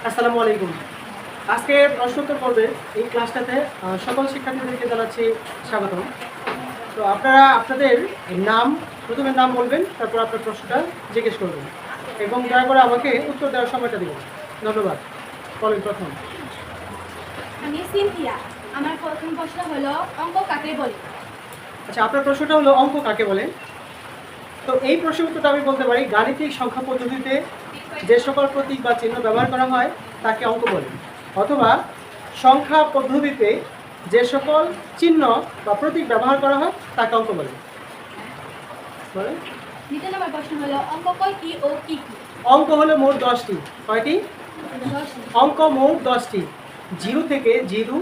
আসসালামু আলাইকুম। আজকে প্রশ্নোত্তর পর্বে এই ক্লাসটাতে সকল শিক্ষার্থীদেরকে জানাচ্ছি স্বাগতম। তো আপনারা আপনাদের নাম প্রথমে নাম বলবেন, তারপর আপনার প্রশ্নটা জিজ্ঞেস করবেন এবং দয়া করে আমাকে উত্তর দেওয়ার সময়টা দেবেন। ধন্যবাদ। বলেন প্রথম। আমি সিনথিয়া। আমার প্রথম প্রশ্ন হলো অঙ্ক কাকে বলে? আচ্ছা, আপনার প্রশ্নটা হলো অঙ্ক কাকে বলে। তো এই প্রশ্নের উত্তরটা আমি বলতে পারি, গাণিতিক সংখ্যা পদ্ধতিতে যে সকল প্রতীক বা চিহ্ন ব্যবহার করা হয় তাকে অঙ্ক বলে, অথবা সংখ্যা পদ্ধতিতে যে সকল চিহ্ন বা প্রতীক ব্যবহার করা হয় তাকে অঙ্ক বলে। বলেন। দ্বিতীয় নম্বর প্রশ্ন হলো অঙ্ক কয়টি ও কি কি? অঙ্ক হলো মোট 10টি। কয়টি? 10টি। অঙ্ক মোট 10টি। 0 থেকে 0,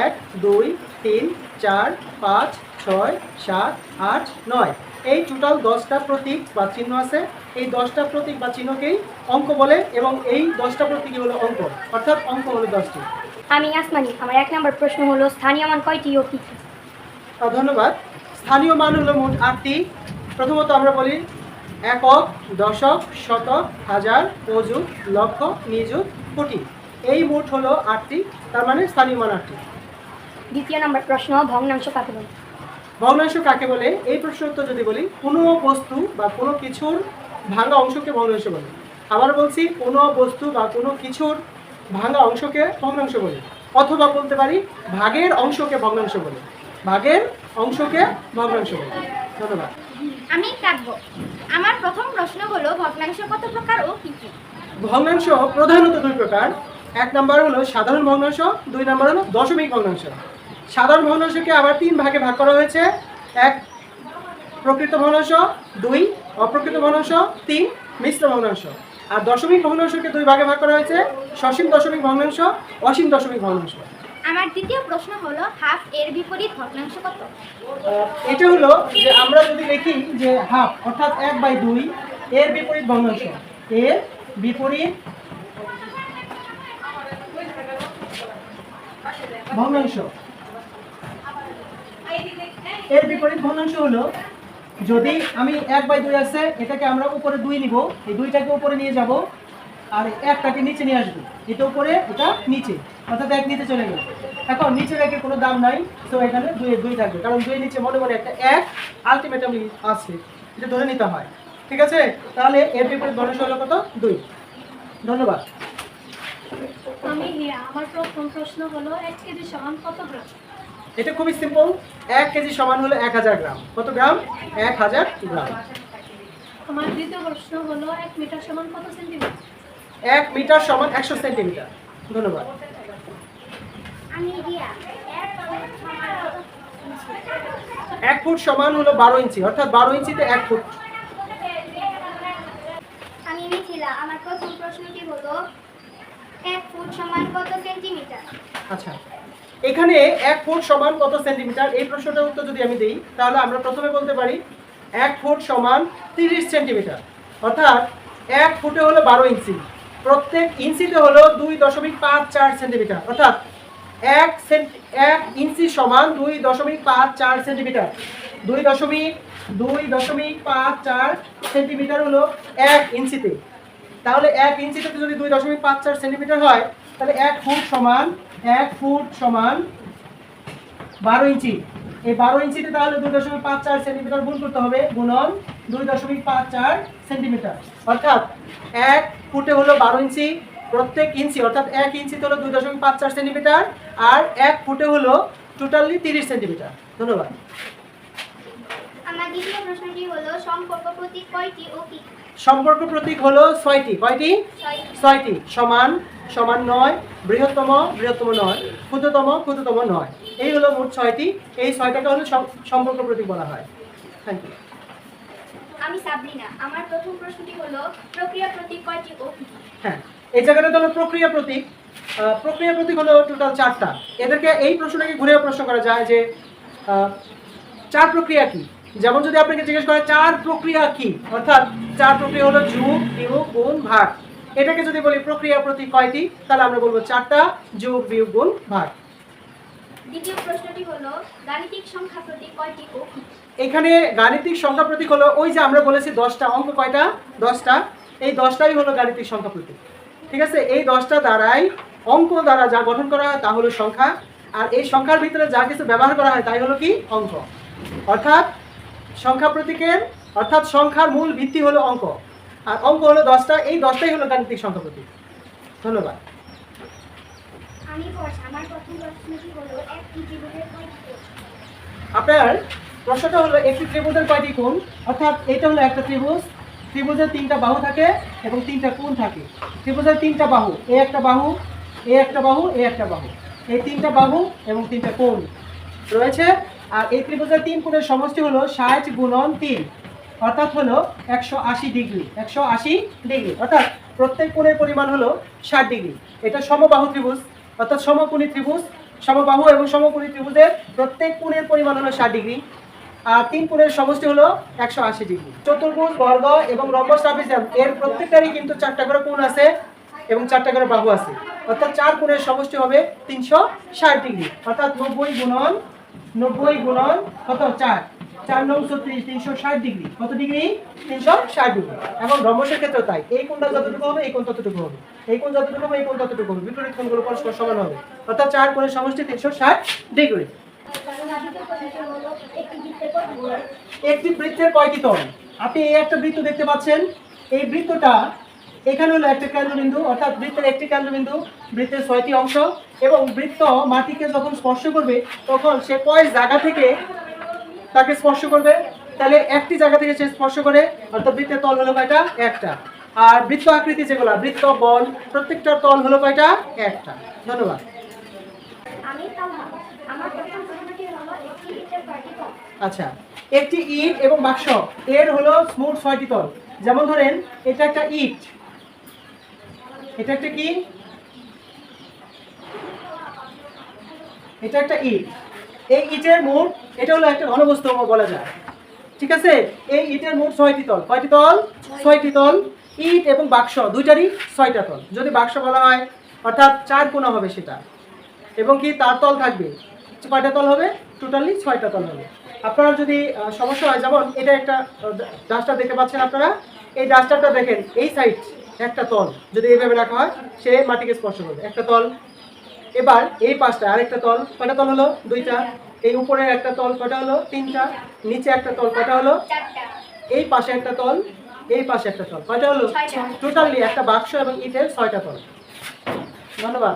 1, 2, 3, 4, 5, 6, 7, 8, 9, এই টোটাল 10টা প্রতীক বা চিহ্ন আছে। এই 10টা প্রতীক বা চিহ্নকেই অঙ্ক বলে এবং এই 10টা প্রতীকই হলো অঙ্ক, অর্থাৎ অঙ্ক হলো 10টি। আমি আসমানি। আমার 1 নম্বর প্রশ্ন হলো স্থানীয় মান কয়টি ও কি কি? ধন্যবাদ। স্থানীয় মান হলো মোট 8টি। প্রথমত আমরা বলি একক, দশক, শতক, হাজার, অযুত, লক্ষ, নিযুত, কোটি। এই মোট হলো 8টি, তার মানে স্থানীয় মান 8টি। দ্বিতীয় নম্বর প্রশ্ন ভগ্নাংশ কাকে বলে? ভগ্নাংশ কাকে বলে এই প্রশ্নের উত্তর যদি বলি, কোনো বস্তু বা কোনো কিছুর ভাঙা অংশকে ভগ্নাংশ বলে। আবার বলছি, কোনো বস্তু বা কোনো কিছুর ভাঙা অংশকে ভগ্নাংশ বলে, অথবা বলতে পারি ভাগের অংশকে ভগ্নাংশ বলে। ভাগের অংশকে ভগ্নাংশ বলে। ধন্যবাদ। আমি কাটবো। আমার প্রথম প্রশ্ন হলো ভগ্নাংশ কত প্রকার ও কি কি? ভগ্নাংশ প্রধানত দুই প্রকার। 1 নম্বর হলো সাধারণ ভগ্নাংশ, 2 নম্বর হলো দশমিক ভগ্নাংশ। সাধারণ ভগ্নাংশকে আবার 3 ভাগে ভাগ করা হয়েছে। 1 প্রকৃত ভগ্নাংশ, 2 অপ্রকৃত ভগ্নাংশ, 3 মিশ্র ভগ্নাংশ। আর দশমিক ভগ্নাংশকে 2 ভাগে ভাগ করা হয়েছে, সসীম দশমিক ভগ্নাংশ, অসীম দশমিক ভগ্নাংশ। আমার দ্বিতীয় প্রশ্ন হলো হাফ এর বিপরীত ভগ্নাংশ কত? এটা হলো যে আমরা যদি দেখি যে হাফ অর্থাৎ 1/2 এর বিপরীত ভগ্নাংশ। এর বিপরীত ভগ্নাংশ, এর বিপরীত ভগ্নাংশ হলো, যদি আমি 1/2 আছে এটাকে আমরা উপরে 2 নিব, এই 2টাকে উপরে নিয়ে যাব আর 1টাকে নিচে নিয়ে আসবো। এটা উপরে, এটা নিচে, অর্থাৎ 1 নিচে চলে গেল। এখন নিচে রেখে কোনো দাম নাই, তো এখানে 2 থাকবে, কারণ 2 নিচে মনে মনে একটা 1 আলটিমেটালি আছে, এটা ধরে নিতে হয়। ঠিক আছে, তাহলে এর বিপরীত ভগ্নাংশ হলো কত? 2। ধন্যবাদ। আমি হিয়া। আমার প্রথম প্রশ্ন হলো 1 কেজি সমান কত গ্রাম? এটা খুবই সিম্পল। 1 কেজি সমান হলো 1000 গ্রাম। কত গ্রাম? 1000 গ্রাম। আমার দ্বিতীয় প্রশ্ন হলো 1 মিটার সমান কত সেন্টিমিটার? 1 মিটার সমান 100 সেন্টিমিটার। ধন্যবাদ। আমি হিয়া। 1 ফুট সমান হলো 12 ইঞ্চি, অর্থাৎ 12 ইঞ্চিতে 1 ফুট। আমি মিথিলা। আমার প্রথম প্রশ্নটি হলো 1 ফুট সমান কত সেন্টিমিটার? আচ্ছা, এখানে 1 ফুট সমান কত সেন্টিমিটার, এই প্রশ্নটার উত্তর যদি আমি দিই, তাহলে আমরা প্রথমে বলতে পারি 1 ফুট সমান 30 সেন্টিমিটার, অর্থাৎ 1 ফুটে হলো 12 ইঞ্চি, প্রত্যেক ইঞ্চিতে হলো 2.54 সেন্টিমিটার, অর্থাৎ 1 ইঞ্চি সমান 2.54 সেন্টিমিটার। 2.54 সেন্টিমিটার হলো 1 ইঞ্চিতে। তাহলে 1 ইঞ্চিতে যদি 2.54 সেন্টিমিটার হয়, তাহলে 1 ফুট সমান 12 ইঞ্চি। এই 12 ইঞ্চিতে তাহলে 2.54 সেন্টিমিটার গুণ করতে হবে, গুণন 2.54 সেন্টিমিটার, অর্থাৎ 1 ফুটে হলো 12 ইঞ্চি, প্রত্যেক ইঞ্চি অর্থাৎ 1 ইঞ্চিতে হলো 2.54 সেন্টিমিটার, আর 1 ফুটে হলো টোটালি 30 সেন্টিমিটার। ধন্যবাদ। আমার দ্বিতীয় প্রশ্নটি হলো সম্পর্ক প্রতীক কয়টি ও কি কি? সম্পর্ক প্রতীক হলো 6টি। কয়টি? 6টি। সমান, সমান 9, বৃহত্তম, বৃহত্তম 9, ক্ষুদ্রতম, ক্ষুদ্রতম 9, এই হলো মোট 6টি। এই 6টাকে হলো সম্পর্ক প্রতীক বলা হয়। Thank you. আমি সাবরিনা। আমার প্রথম প্রশ্নটি হলো প্রক্রিয়া প্রতীক কয়টি ও কি কি? হ্যাঁ, এই জায়গাটা হলো প্রক্রিয়া প্রতীক। প্রক্রিয়া প্রতীক হলো টোটাল 4টা। এদেরকে এই প্রশ্নটাকে ঘুরেও প্রশ্ন করা যায় যে 4 প্রক্রিয়া কি। যেমন যদি আপনাকে জিজ্ঞেস করে 4 প্রক্রিয়া কি, অর্থাৎ 4 প্রক্রিয়া হলো যোগ, বিয়োগ, গুণ, ভাগ। এটাকে যদি বলি প্রক্রিয়া প্রতীক কয়টি, তাহলে আমরা বলবো 4টা, যোগ, বিয়োগ, গুণ, ভাগ। দ্বিতীয় প্রশ্নটি হলো গাণিতিক সংখ্যা প্রতীক কয়টি ও কি কি? এখানে গাণিতিক সংখ্যা প্রতীক হলো ওই যে আমরা বলেছি 10টা। অঙ্ক কয়টা? 10টা। এই 10টাই হলো গাণিতিক সংখ্যা প্রতীক। ঠিক আছে, এই 10টা দ্বারাই অঙ্ক দ্বারা যা গঠন করা হয় তা হলো সংখ্যা, আর এই সংখ্যার ভিতরে যা কিছু ব্যবহার করা হয় তাই হলো কি অঙ্ক। অর্থাৎ সংখ্যা প্রতীকের অর্থাৎ সংখ্যার মূল ভিত্তি হলো অঙ্ক, আর অঙ্ক হলো 10টা, এই 10টাই হলো গাণিতিক সংখ্যা প্রতীক। ধন্যবাদ। আমার প্রথম প্রশ্নটি হলো একটি ত্রিভুজের কয়টি কোণ? আপনার প্রশ্নটা হলো একটি ত্রিভুজের কয়টি কোণ, অর্থাৎ এটা হলো একটা ত্রিভুজ, ত্রিভুজের 3টা বাহু থাকে এবং 3টা কোণ থাকে। ত্রিভুজের 3টা বাহু, এ একটা বাহু, এ একটা বাহু, এ একটা বাহু, এই 3টা বাহু এবং 3টা কোণ রয়েছে। আর এই ত্রিভুজের 3 কোণের সমষ্টি হলো 60 গুণন 3, অর্থাৎ হলো 180 ডিগ্রি। 180 ডিগ্রি অর্থাৎ প্রত্যেক কোণের পরিমাণ হলো 60 ডিগ্রি। এটা সমবাহু ত্রিভুজ অর্থাৎ সমকোণী ত্রিভুজ। সমবাহু এবং সমকোণী ত্রিভুজের প্রত্যেক কোণের পরিমাণ হলো 60 ডিগ্রি, আর 3 কোণের সমষ্টি হলো 180 ডিগ্রি। চতুর্ভুজ, বর্গ এবং রম্বস, ট্রাপিজিয়াম এর প্রত্যেকটারই কিন্তু 4টা করে কোণ আছে এবং 4টা করে বাহু আছে, অর্থাৎ 4 কোণের সমষ্টি হবে 360 ডিগ্রি, অর্থাৎ 90 গুণন কত 4, 4 9 36, 360 ডিগ্রি। কত ডিগ্রি? 360 ডিগ্রি। এখন রম্বসের ক্ষেত্রে তাই, এই কোণটা যতটুকু হবে এই কোণ ততটুকু হবে, এই কোণ যতটুকু হবে এই কোণ ততটুকু হবে, বিপরীত কোণগুলো পরস্পর সমান হবে, অর্থাৎ 4 কোণের সমষ্টি 360 ডিগ্রি। একটি বৃত্তের কয়টি তল? আপনি এই একটা বৃত্ত দেখতে পাচ্ছেন, এই বৃত্তটা এখানে হলো একটা কেন্দ্রবিন্দু, অর্থাৎ বৃত্তের একটি কেন্দ্রবিন্দু, বৃত্তের 6টি অংশ, এবং বৃত্ত মাটিকে যখন স্পর্শ করবে তখন সে কয় জায়গা থেকে তাকে স্পর্শ করবে? তাহলে একটি জায়গা থেকে সে স্পর্শ করে, অর্থাৎ বৃত্তের তল হলো কয়টা? একটা। আর বৃত্ত আকৃতি যেগুলো, বৃত্ত, বল, প্রত্যেকটার তল হলো কয়টা? একটা। ধন্যবাদ। আমার প্রথম প্রশ্নটি হলো একটি ইটের কয়টি কোণ? আচ্ছা, একটি ইট এবং বাক্স এর হলো মোট 6টি তল। যেমন ধরেন এটা একটা ইট, এটা একটা কি? এটা একটা ইট। এই ইটের মোট, এটা হলো একটা ঘনবস্তু বলা যায়, ঠিক আছে। এই ইটের মোট 6টি তল। কয়টি তল? 6টি তল। ইট এবং বাক্স দুইটারই 6টা তল। যদি বাক্স বলা হয় অর্থাৎ 4 কোণা হবে সেটা, এবং কি তার তল থাকবে কয়টা তল হবে? টোটালি 6টা তল হবে। আপনারা যদি সমস্যা হয়, যেমন এটা একটা ডাস্টার দেখতে পাচ্ছেন আপনারা, এই ডাস্টারটা দেখেন এই সাইড একটা তল যদি এইভাবে রাখা হয় সে মাটিকে স্পর্শ করবে, একটা তল। এবার এই পাশটা আরেকটা তল, কয়টা তল হলো? 2টা। এই উপরে একটা তল, কয়টা হলো? 3টা। নিচে একটা তল, কয়টা হলো? 4টা। এই পাশে একটা তল, এই পাশে একটা তল, কয়টা হলো? 6টা। টোটালি একটা বাক্স এবং ইটের 6টা তল। ধন্যবাদ।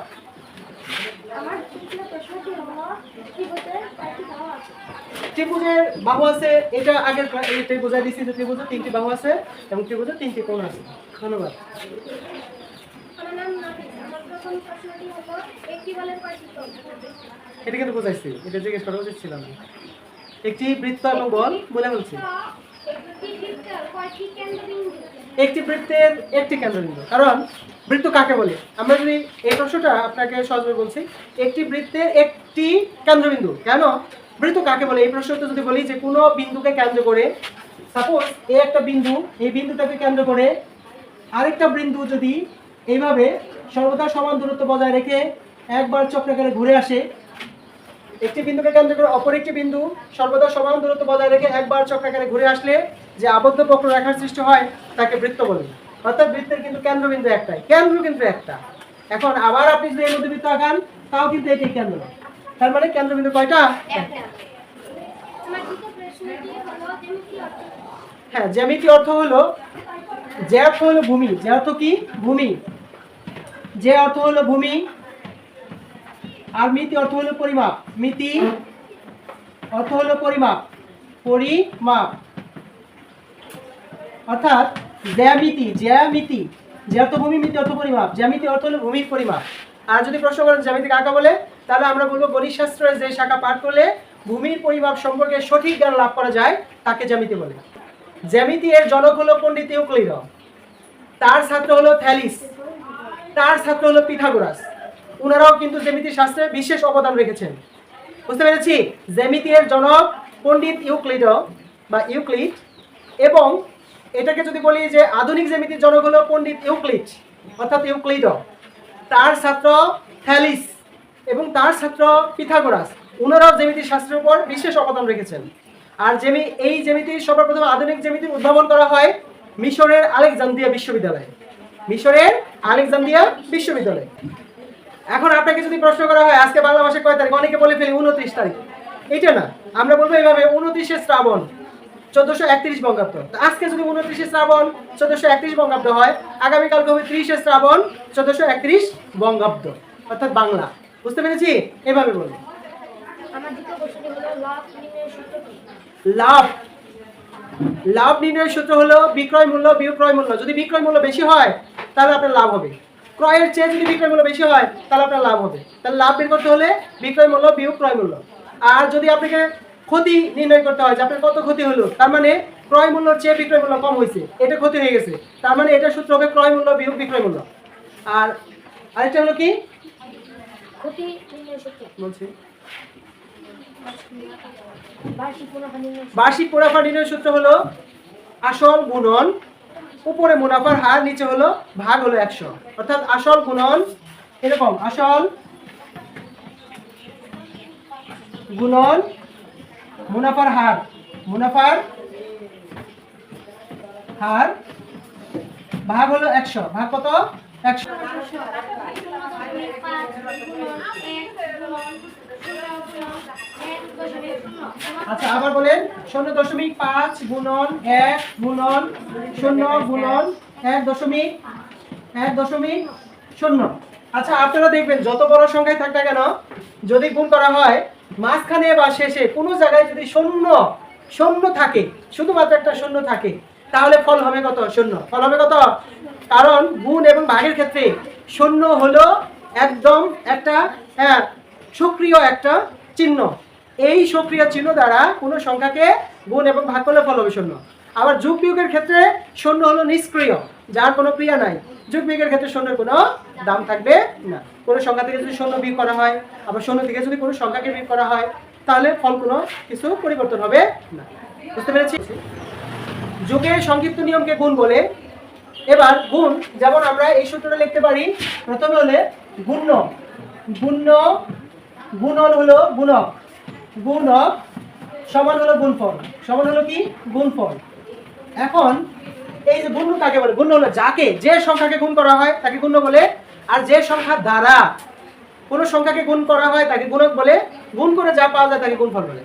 আমার দ্বিতীয় প্রশ্নটি হলো ত্রিভুজের কয়টি বাহু আছে? ত্রিভুজের বাহু আছে, এটা আগের এটাই বোঝাই দিচ্ছি যে ত্রিভুজের 3টি বাহু আছে এবং ত্রিভুজের 3টি কোণ আছে। ধন্যবাদ। আমার নাম নাফিস। আমার প্রথম প্রশ্নটি হলো একটি বলের কয়টি কোণ? এটা কিন্তু বোঝাইছি, এটা জিজ্ঞেস করা উচিত ছিল না। একটি বৃত্ত এবং বল বলে বলছি। একটি বৃত্তের কয়টি কেন্দ্রবিন্দু? একটি বৃত্তের একটি কেন্দ্রবিন্দু। কারণ বৃত্ত কাকে বলে, আমরা যদি এই প্রশ্নটা আপনাকে সহজভাবে বলছি, একটি বৃত্তের একটি কেন্দ্রবিন্দু। কেন বৃত্ত কাকে বলে এই প্রশ্নটা যদি বলি যে কোনো বিন্দুকে কেন্দ্র করে, সাপোজ এই একটা বিন্দু, এই বিন্দুটাকে কেন্দ্র করে আরেকটা বিন্দু যদি এইভাবে সর্বদা সমান দূরত্ব বজায় রেখে একবার চক্রাকারে ঘুরে আসে, একটি বিন্দুকে কেন্দ্র করে অপর একটি বিন্দু সর্বদা সমান দূরত্ব বজায় রেখে একবার চক্রাকারে ঘুরে আসলে যে আবদ্ধ বক্ররেখার সৃষ্টি হয় তাকে বৃত্ত বলে। অর্থাৎ বৃত্তের কিন্তু কেন্দ্রবিন্দু একটাই, কেন্দ্র কিন্তু একটা। এখন আবার আপনি যদি এই মধ্যবৃত্ত আঁকান তাও কিন্তু এটাই কেন্দ্র, তার মানে কেন্দ্রবিন্দু কয়টা? একটা। আমার দ্বিতীয় প্রশ্নটি হলো জ্যামিতি অর্থ। হ্যাঁ, জ্যামিতি অর্থ হলো, যে অর্থ হলো ভূমি, যে অর্থ কি? ভূমি। যে অর্থ হলো ভূমি, আর মিতি অর্থ হলো পরিমাপ। মিতি অর্থ হলো পরিমাপ, পরিমাপ। অর্থাৎ জ্যামিতি, জ্যামিতি, যে অর্থ ভূমি, মিতি অর্থ পরিমাপ, জ্যামিতি অর্থ হলো ভূমির পরিমাপ। আর যদি প্রশ্ন করেন জ্যামিতি কাকে বলে, তাহলে আমরা বলবো গণিত শাস্ত্রের যে শাখা পাঠ করলে ভূমির পরিমাপ সম্পর্কে সঠিক জ্ঞান লাভ করা যায় তাকে জ্যামিতি বলে। জ্যামিতি এর জনক হলো পণ্ডিত ইউক্লিড, তার ছাত্র হলো থ্যালিস, তার ছাত্র হলো পিথাগোরাস। ওনারাও কিন্তু জ্যামিতি শাস্ত্রে বিশেষ অবদান রেখেছেন। বুঝতে পেরেছি? জ্যামিতি এর জনক পণ্ডিত ইউক্লিড বা ইউক্লিড, এবং এটাকে যদি বলি যে আধুনিক জ্যামিতির জনক হলো পণ্ডিত ইউক্লিড অর্থাৎ ইউক্লিড, তার ছাত্র থ্যালিস এবং তার ছাত্র পিথাগোরাস। ওনারাও জ্যামিতি শাস্ত্রের উপর বিশেষ অবদান রেখেছেন। আর এই জ্যামিতির সর্বপ্রথম আধুনিক জ্যামিতির উদ্ভাবন করা হয় মিশরের আলেকজান্দ্রিয়া বিশ্ববিদ্যালয়ে। মিশরের আলেকজান্দ্রিয়া বিশ্ববিদ্যালয়। এখন আপনাকে যদি প্রশ্ন করা হয় আজকে বাংলা মাসের কয় তারিখ, অনেকে বলে ফেলি 29 তারিখ। এটা না, আমরা বলবো এইভাবে 29শে শ্রাবণ 1431 বঙ্গাব্দ। আজকে যদি 29শে শ্রাবণ 1431 বঙ্গাব্দ হয়, আগামীকাল হবে 30শে শ্রাবণ 1431 বঙ্গাব্দ, অর্থাৎ বাংলা। বুঝতে পেরেছি? এভাবে বলবো। আমার দ্বিতীয় প্রশ্নটি হলো লাভ নির্ণয়ের সূত্র কি? লাভ নির্ণয়ের সূত্র হলো বিক্রয় মূল্য বিয়োগ ক্রয় মূল্য। যদি বিক্রয় মূল্য বেশি হয় তাহলে আপনার লাভ হবে, ক্রয়ের চেয়ে যদি বিক্রয় মূল্য বেশি হয় তাহলে আপনার লাভ হবে। তাহলে লাভ বের করতে হলে বিক্রয় মূল্য বিয়োগ ক্রয় মূল্য। আর যদি আপনাকে ক্ষতি নির্ণয় করতে হয় যে আপনার কত ক্ষতি হলো, তার মানে ক্রয় মূল্যের চেয়ে বিক্রয় মূল্য কম হয়েছে, এটা ক্ষতি হয়ে গেছে, তার মানে এটা সূত্র হবে ক্রয় মূল্য বিয়োগ বিক্রয় মূল্য। আর আরেকটা হলো কি ক্ষতি নির্ণয়ের সূত্র? বলছি, বার্ষিক মুনাফা নির্ণয়ের সূত্র। বার্ষিক মুনাফা নির্ণয়ের সূত্র হলো আসল গুণন উপরে মুনাফার হার, নিচে হলো ভাগ হলো 100। অর্থাৎ আসল গুণন এরকম, আসল গুণন মুনাফার হার, মুনাফার হার ভাগ হলো 100। ভাগ কত? 100। আচ্ছা, আবার বলেন 0.5 গুণন 1 গুণন 0 গুণন 1.0। আচ্ছা, আপনারা দেখবেন যত বড় সংখ্যায় থাক না কেন, যদি গুণ করা হয় মাঝখানে বা শেষে কোনো জায়গায় যদি শূন্য থাকে, শুধুমাত্র একটা শূন্য থাকে, তাহলে ফল হবে কত? শূন্য। ফল হবে কত? কারণ গুণ এবং ভাগের ক্ষেত্রে শূন্য হলো একদম একটা সক্রিয় একটা চিহ্ন। এই সক্রিয় চিহ্ন দ্বারা কোনো সংখ্যাকে গুণ এবং ভাগ করলে ফল হবে শূন্য। আবার যোগ বিয়োগের ক্ষেত্রে শূন্য হলো নিষ্ক্রিয়, যার কোনো ক্রিয়া নাই। যোগ বিয়োগের ক্ষেত্রে শূন্যের কোনো দাম থাকবে না। কোনো সংখ্যা থেকে যদি শূন্য বিয়োগ করা হয়, আবার শূন্য থেকে যদি কোনো সংখ্যাকে বিয়োগ করা হয়, তাহলে ফল কোনো কিছু পরিবর্তন হবে না। বুঝতে পেরেছি? যোগের সংক্ষিপ্ত নিয়মকে গুণ বলে। এবার গুণ, যেমন আমরা এই সূত্রটা লিখতে পারি, প্রথমে হলে গুণ্য, গুণন হলো গুণক, গুণক সমান হলো গুণফল, সমান হলো কি? গুণফল। এখন এই যে গুণ্য কাকে বলে? গুণ্য হলো যাকে, যে সংখ্যাকে গুণ করা হয় তাকে গুণ্য বলে, আর যে সংখ্যার দ্বারা কোনো সংখ্যাকে গুণ করা হয় তাকে গুণক বলে। গুণ করে যা পাওয়া যায় তাকে গুণফল বলে।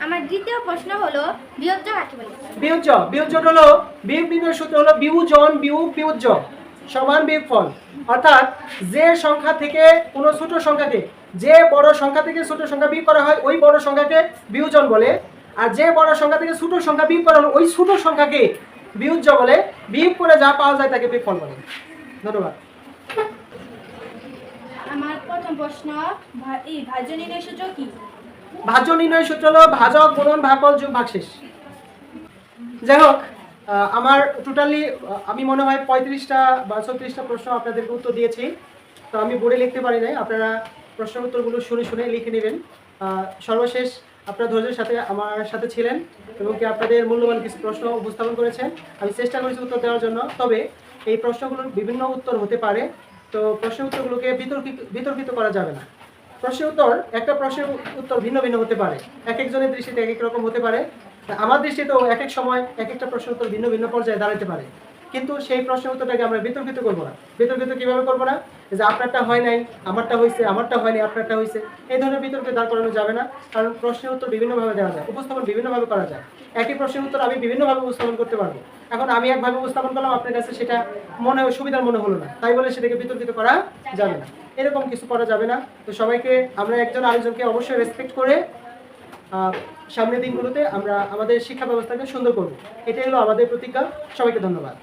আমার দ্বিতীয় প্রশ্ন হলো বিয়োজ্য কাকে বলে? বিয়োজ্য হলো বিয়োগ নির্ণয়ের সূত্র হলো বিয়োজন বিয়োগ বিয়োজ্য সমান বিয়োগফল। অর্থাৎ যে সংখ্যা থেকে কোনো ছোট সংখ্যাকে, যে বড় সংখ্যা থেকে ছোট সংখ্যা বিয়োগ করা হয় ওই বড় সংখ্যাকে বিয়োজন বলে, আর যে বড় সংখ্যা থেকে ছোট সংখ্যা বিয়োগ করা হলো ওই ছোট সংখ্যাকে বিয়োজ্য বলে। বিয়োগ করে যা পাওয়া যায় তাকে বিয়োগফল বলে। ধন্যবাদ। আমার প্রথম প্রশ্ন, ভাজ্য নির্ণয়ের সূত্র কি? ভাজ্য নির্ণয়ের সূত্র হলো ভাজক গুণন ভাগফল যোগ ভাগশেষ। যাই হোক, আমার টোটালি আমি মনে হয় 35টা বা 36টা প্রশ্ন আপনাদেরকে উত্তর দিয়েছি। তো আমি বোর্ডে লিখতে পারি নাই, আপনারা প্রশ্ন উত্তরগুলো শুনে লিখে নেবেন। সর্বশেষ আপনারা ধৈর্যের সাথে আমার সাথে ছিলেন এবং কি আপনাদের মূল্যবান কিছু প্রশ্ন উপস্থাপন করেছেন। আমি চেষ্টা করেছি উত্তর দেওয়ার জন্য, তবে এই প্রশ্নগুলোর বিভিন্ন উত্তর হতে পারে। তো প্রশ্ন উত্তরগুলোকে বিতর্কিত করা যাবে না। প্রশ্নের উত্তর, একটা প্রশ্নের উত্তর ভিন্ন ভিন্ন হতে পারে, এক একজনের দৃষ্টিতে এক এক রকম হতে পারে। আমার দৃষ্টিতেও এক এক সময় এক একটা প্রশ্নের উত্তর ভিন্ন ভিন্ন পর্যায়ে দাঁড়াতে পারে। কিন্তু সেই প্রশ্নের উত্তরটাকে আমরা বিতর্কিত করবো না। বিতর্কিত কীভাবে করবো না? যে আপনারটা হয় নাই, আমারটা হয়েছে, আমারটা হয়নি, আপনারটা হয়েছে, এই ধরনের বিতর্কে দাঁড় করানো যাবে না। কারণ প্রশ্নের উত্তর বিভিন্নভাবে দেওয়া যায়, উপস্থাপন বিভিন্নভাবে করা যায়। একই প্রশ্নের উত্তর আমি বিভিন্নভাবে উপস্থাপন করতে পারবো। এখন আমি একভাবে উপস্থাপন করলাম, আপনার কাছে সেটা সুবিধার মনে হলো না, তাই বলে সেটাকে বিতর্কিত করা যাবে না। এরকম কিছু করা যাবে না। তো সবাইকে আমরা একজন আরেকজনকে অবশ্যই রেসপেক্ট করে সামনের দিনগুলোতে আমরা আমাদের শিক্ষা ব্যবস্থাকে সুন্দর করব। এটাই হলো আমাদের প্রতিজ্ঞা। সবাইকে ধন্যবাদ।